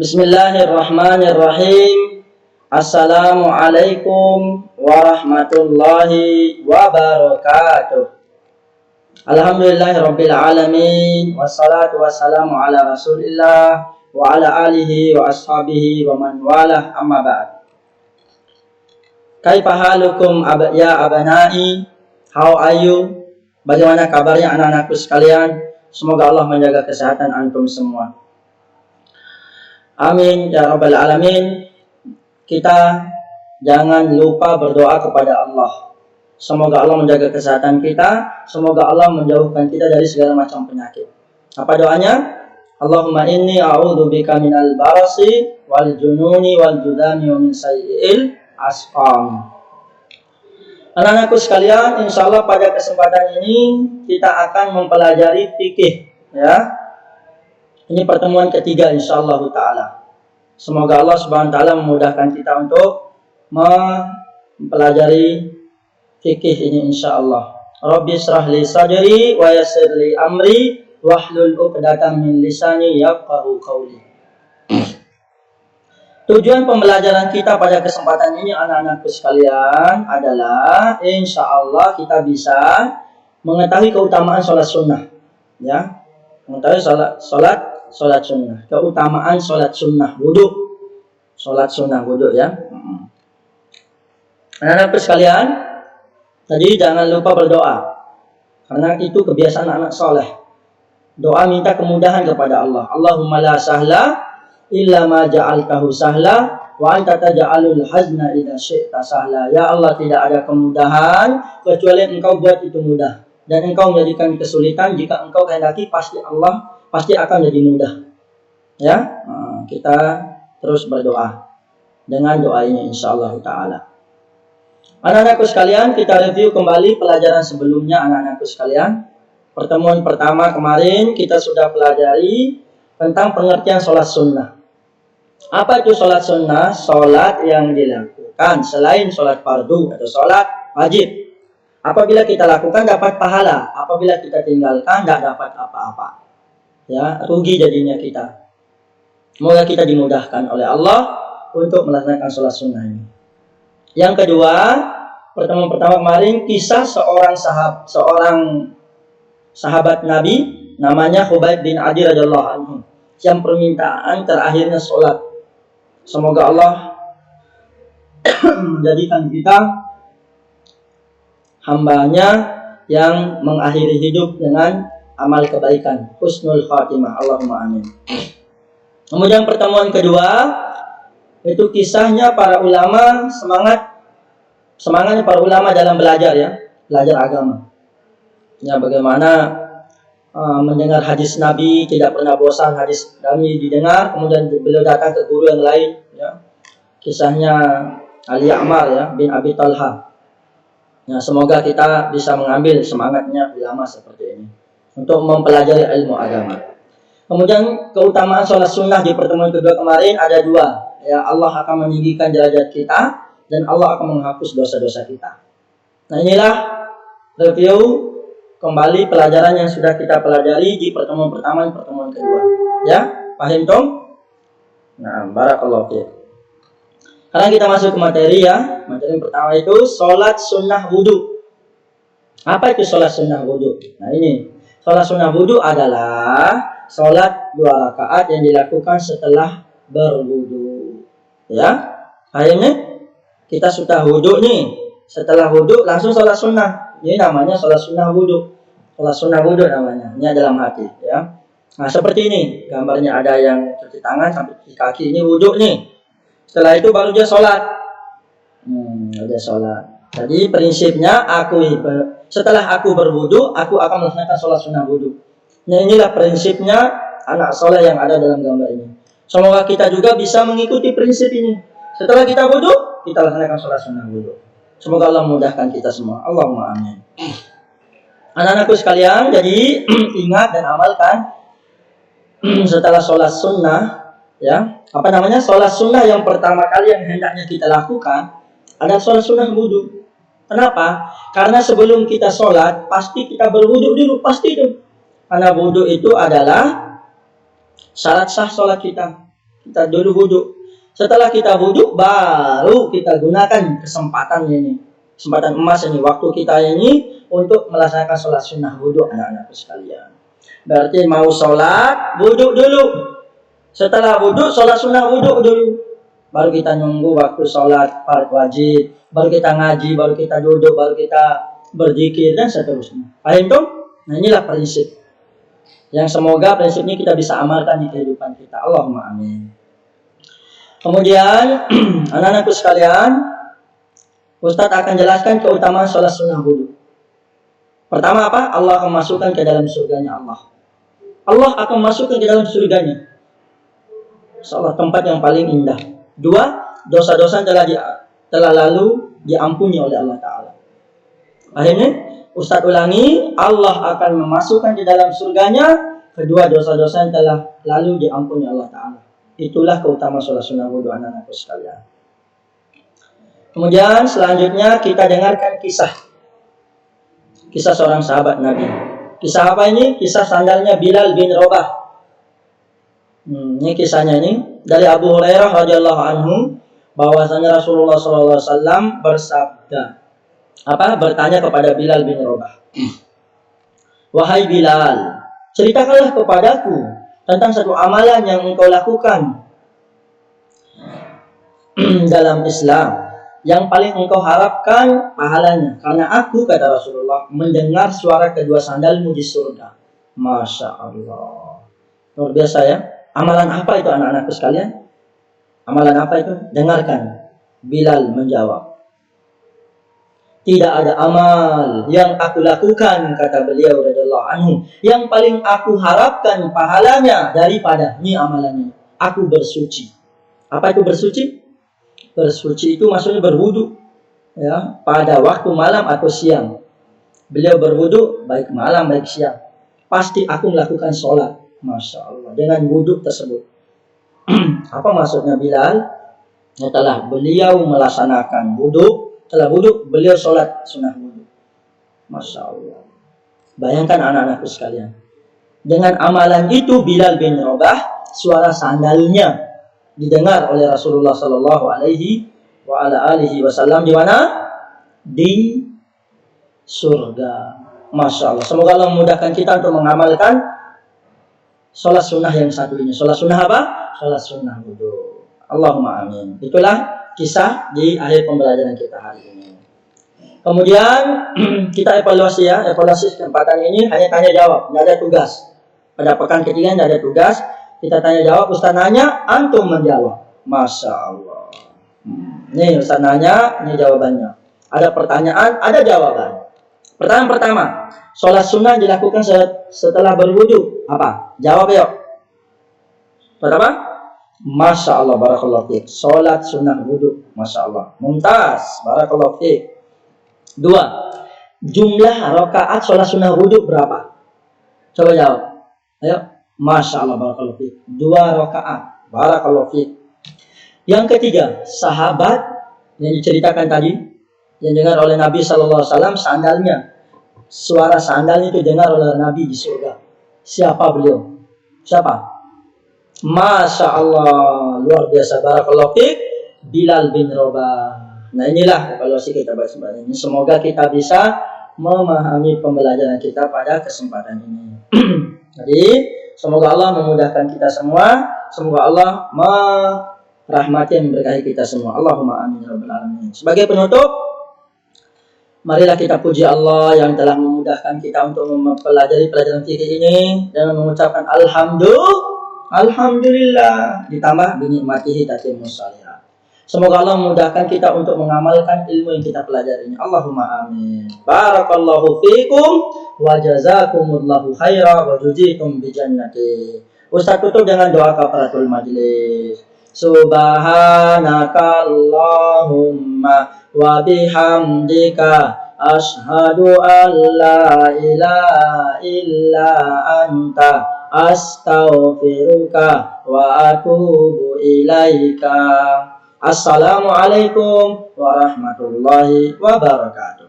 Bismillahirrahmanirrahim. Assalamualaikum warahmatullahi wabarakatuh. Alhamdulillahirabbil alamin, wassalatu wassalamu ala Rasulillah wa ala alihi wa ashabihi wa man walah, amma ba'd. Kaifa halukum ya abanai? How are you? Bagaimana kabarnya anak-anakku sekalian? Semoga Allah menjaga kesehatan antum semua. Amin ya rabbal alamin. Kita jangan lupa berdoa kepada Allah. Semoga Allah menjaga kesehatan kita. Semoga Allah menjauhkan kita dari segala macam penyakit. Apa doanya? Allahumma inni a'udzubika minal barasi wal jununi wal judami wa min sayyi'il asqam. Anak-anakku sekalian, insyaallah pada kesempatan ini kita akan mempelajari fikih, ya. Ini pertemuan ketiga insyaallah ta'ala. Semoga Allah subhanahu wa ta'ala memudahkan kita untuk mempelajari fikih ini insyaallah. Rabbi shrah li sadri wa yassir li amri wahlul 'uqdatam min lisani yafqahu qawli. Tujuan pembelajaran kita pada kesempatan ini anak-anakku sekalian adalah insyaallah kita bisa mengetahui keutamaan sholat sunnah, ya. Mengetahui sholat sunnah, keutamaan sholat sunnah wudhu, sholat sunnah wudhu, ya. Anak-anakku sekalian, tadi jangan lupa berdoa, karena itu kebiasaan anak soleh. Doa minta kemudahan kepada Allah. Allahumma la sahla illa ma ja'altahu sahla wa anta taj'alul hazna idza syi'ta sahla. Ya Allah, tidak ada kemudahan kecuali Engkau buat itu mudah, dan Engkau menjadikan kesulitan jika Engkau kehendaki, pasti akan jadi mudah. Ya, kita terus berdoa dengan doa ini insyaallah ta'ala. Anak-anakku sekalian, kita review kembali pelajaran sebelumnya anak-anakku sekalian. Pertemuan pertama kemarin kita sudah pelajari tentang pengertian sholat sunnah. Apa itu sholat sunnah? Sholat yang dilakukan selain sholat fardu atau sholat wajib. Apabila kita lakukan dapat pahala, apabila kita tinggalkan tidak dapat apa-apa. Ya, rugi jadinya kita. Semoga kita dimudahkan oleh Allah untuk melaksanakan sholat sunnah ini. Yang kedua, pertemuan pertama kemarin kisah seorang sahabat Nabi namanya Khubayb bin Adi radhiyallahu anhu yang permintaan terakhirnya sholat. Semoga Allah menjadikan kita hambanya yang mengakhiri hidup dengan amal kebaikan, husnul khatimah. Allahumma amin. Kemudian pertemuan kedua itu kisahnya para ulama, semangatnya para ulama dalam belajar, ya, belajar agama. Ya, bagaimana mendengar hadis Nabi, tidak pernah bosan hadis Nabi didengar, kemudian beliau datang ke guru yang lain, ya. Kisahnya Ali Ya'mar, ya, bin Abi Talha. Ya, semoga kita bisa mengambil semangatnya ulama seperti ini untuk mempelajari ilmu agama. Kemudian keutamaan sholat sunnah di pertemuan kedua kemarin ada dua, ya. Allah akan meninggikan derajat kita dan Allah akan menghapus dosa-dosa kita. Nah, inilah review kembali pelajaran yang sudah kita pelajari di pertemuan pertama dan pertemuan kedua, ya. Paham dong? Nah, barakallahu fiik. Sekarang kita masuk ke materi, ya. Materi pertama itu sholat sunnah wudhu. Apa itu sholat sunnah wudhu? Nah, ini sholat sunnah wudhu adalah sholat 2 rakaat yang dilakukan setelah berwudhu, ya. Akhirnya kita sudah wudhu nih, setelah wudhu langsung sholat sunnah. Ini namanya sholat sunnah wudhu. Sholat sunnah wudhu namanya. Ini dalam hati, ya. Nah, seperti ini gambarnya, ada yang cuci tangan sampai cuci kaki, ini wudhu nih. Setelah itu baru dia sholat. Dia sholat. Jadi prinsipnya setelah aku berwudhu, aku akan melaksanakan sholat sunnah wudhu. Nah, inilah prinsipnya anak soleh yang ada dalam gambar ini. Semoga kita juga bisa mengikuti prinsip ini. Setelah kita wudhu, kita laksanakan sholat sunnah wudhu. Semoga Allah memudahkan kita semua. Allahumma amin. Anak-anakku sekalian, jadi ingat dan amalkan setelah sholat sunnah, ya. Apa namanya? Sholat sunnah yang pertama kali yang hendaknya kita lakukan adalah sholat sunnah wudhu. Kenapa? Karena sebelum kita sholat, pasti kita berwudhu dulu, pasti itu. Karena wudhu itu adalah syarat sah sholat kita. Kita dulu wudhu. Setelah kita wudhu, baru kita gunakan kesempatan ini, kesempatan emas ini, waktu kita ini untuk melaksanakan sholat sunnah wudhu, anak-anakku sekalian. Berarti mau sholat, wudhu dulu. Setelah wudhu, sholat sunnah wudhu dulu. Baru kita nunggu waktu sholat fardu wajib, baru kita ngaji, baru kita duduk, baru kita berzikir dan seterusnya. Paham tuh? Nah, inilah prinsip yang semoga prinsip ini kita bisa amalkan di kehidupan kita. Allahumma amin. Kemudian anak-anakku sekalian, Ustadz akan jelaskan keutamaan sholat sunnah wudhu. Pertama apa? Allah akan masukkan ke dalam surganya Allah. Allah akan masukkan ke dalam surganya. Insyaallah tempat yang paling indah. Dua, dosa-dosa telah lalu diampuni oleh Allah Ta'ala. Akhirnya, Ustadz ulangi, Allah akan memasukkan di dalam surganya. Kedua, dosa-dosa yang telah lalu diampuni Allah Ta'ala. Itulah keutamaan sholat sunnah wudhu, anak-anakku sekalian. Kemudian selanjutnya kita dengarkan kisah seorang sahabat Nabi. Kisah apa ini? Kisah sandalnya Bilal bin Rabah. Ini kisahnya ini dari Abu Hurairah radhiyallahu anhu, bahwasanya Rasulullah SAW bersabda, bertanya kepada Bilal bin Rabah, wahai Bilal, ceritakanlah kepadaku tentang satu amalan yang engkau lakukan dalam Islam yang paling engkau harapkan pahalanya, karena aku, kata Rasulullah, mendengar suara kedua sandalmu di surga. Masya Allah, luar biasa ya. Amalan apa itu, anak-anakku sekalian? Amalan apa itu? Dengarkan. Bilal menjawab, tidak ada amal yang aku lakukan, kata beliau radhiyallahu anhu, yang paling aku harapkan pahalanya daripada ini amalannya. Aku bersuci. Apa itu bersuci? Bersuci itu maksudnya berwudu, ya, pada waktu malam atau siang. Beliau berwudu baik malam baik siang. Pasti aku melakukan sholat. Masya Allah, dengan wudhu tersebut. Apa maksudnya Bilal? Setelah beliau melaksanakan wudhu, setelah wudhu beliau sholat sunnah wudhu. Masya Allah. Bayangkan anak-anakku sekalian, dengan amalan itu Bilal bin Rabah, suara sandalnya didengar oleh Rasulullah Sallallahu Alaihi Wasallam di mana? Di surga. Masya Allah. Semoga Allah memudahkan kita untuk mengamalkan sholat sunnah yang satu ini. Sholat sunnah apa? Sholat sunnah wudhu. Allahumma amin. Itulah kisah di akhir pembelajaran kita hari ini. Kemudian kita evaluasi ya. Evaluasi kesempatan ini hanya tanya jawab, tidak ada tugas. Pada pekan ketiga tidak ada tugas. Kita tanya jawab, Ustaz nanya, antum menjawab. Masya Allah. Nih Ustaz nanya, ini jawabannya. Ada pertanyaan, ada jawaban. Pertanyaan pertama, sholat sunnah dilakukan setelah berwudu. Apa? Jawab yuk. Pertama, Masya Allah, barakallahu fiik. Sholat sunnah wudu. Masya Allah. Mumtaz, barakallahu fiik. Dua, jumlah rakaat sholat sunnah wudu berapa? Coba jawab. Ayo. Masya Allah, barakallahu fiik. 2 rakaat. Barakallahu fiik. Yang ketiga, sahabat yang diceritakan tadi, yang dengar oleh Nabi SAW, sandalnya, suara sandal itu dengar oleh Nabi di surga. Siapa beliau? Siapa? Masya Allah, luar biasa, barakallahu fiik, Bilal bin Rabah. Nah inilah evaluasi kita bersama ini. Semoga kita bisa memahami pembelajaran kita pada kesempatan ini. Jadi semoga Allah memudahkan kita semua. Semoga Allah merahmati dan memberkahi kita semua. Allahumma amin ya rabbal alamin. Sebagai penutup, marilah kita puji Allah yang telah memudahkan kita untuk mempelajari pelajaran fikih ini dengan mengucapkan Alhamdulillah ditambah binikmatihi tatimmus shalihat. Semoga Allah memudahkan kita untuk mengamalkan ilmu yang kita pelajari ini. Allahumma amin. Barakallahu fiikum wa jazakumullahu khaira wa juzikum bi jannati. Ustaz tutup dengan doa kafaratul majlis. Subhanakallahumma wa bihamdika ashhadu an la ilaha illa anta astaghfiruka wa atubu ilaika. Assalamualaikum warahmatullahi wabarakatuh.